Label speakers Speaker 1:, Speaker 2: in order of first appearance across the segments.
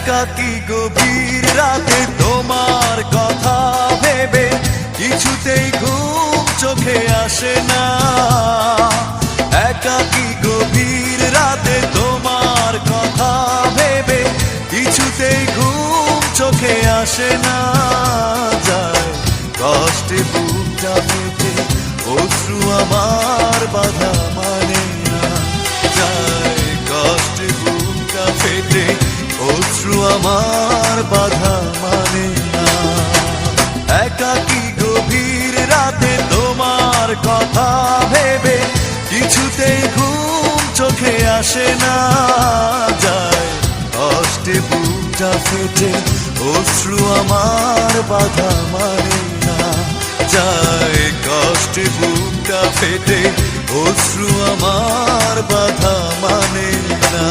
Speaker 1: একাকী গভীর রাতে তোমার কথা ভেবে কিছুতেই ঘুম চোখে আসে না। একাকী গভীর রাতে তোমার কথা ভেবে কিছুতেই ঘুম চোখে আসে না। যায় কষ্টে বুকটা ফেটে অশ্রু আমার বাধা মানে না। যায় কষ্টে বুকটা ফেটে অশ্রু আমার বাধা মানে না। একাকী গভীর রাতে তোমার কথা ভেবে কিছুতেই ঘুম চোখে আসে না। যায় কষ্টে বুকটা ফেটে অশ্রু আমার বাধা মানে না। যায় কষ্টে বুকটা ফেটে অশ্রু আমার বাধা মানে না।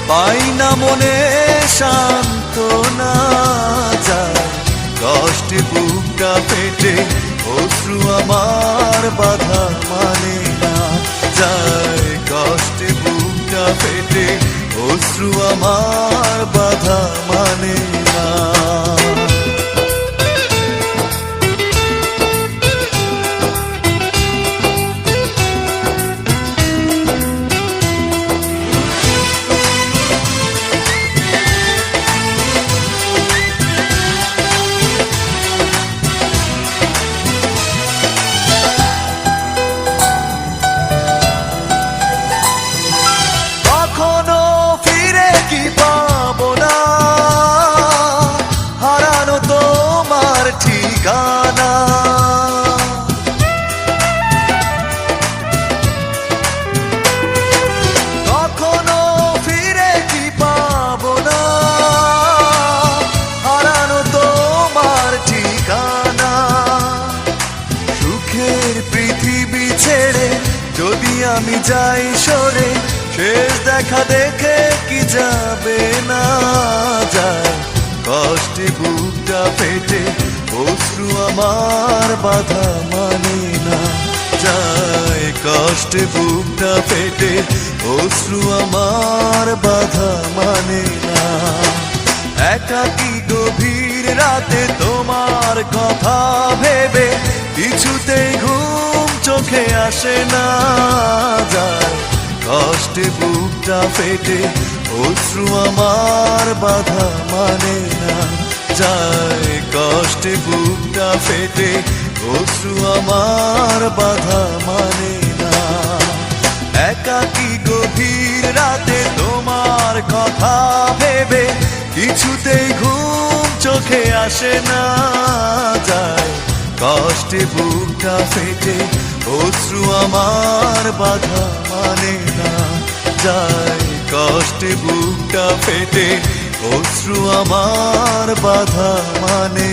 Speaker 1: পাই না মনে সান্ত্বনা। যায় কষ্টে বুকটা ফেটে অশ্রু আমার বাধা মানে না। যায় কষ্টে বুকটা ফেটে অশ্রু আমার বাধা মানে না। কখনো ফিরে কি পাবো না, হারানো তোমার ঠিকানা। সুখের পৃথিবী ছেড়ে যদি আমি যাই সরে, শেষ দেখা দেখে কি যাবে না। যায় কষ্টে বুকটা ফেটে অশ্রু আমার বাধা মানে না। যায় কষ্টে বুকটা ফেটে অশ্রু আমার বাধা মানে না। একাকী গভীর রাতে তোমার কথা ভেবে কিছুতেই ঘুম চোখে আসে না। যায় কষ্টে বুকটা ফেটে অশ্রু আমার বাধা মানে না। যায় কষ্টে বুকটা ফেটে অশ্রু আমার বাধা মানে না। একাকী গভীর রাতে তোমার কথা ভেবে কিছুতেই ঘুম চোখে আসে না। যায় কষ্টে বুকটা ফেটে অশ্রু আমার বাধা মানে না। যায় কষ্টে বুকটা ফেটে অশ্রু আমার বাধা মানে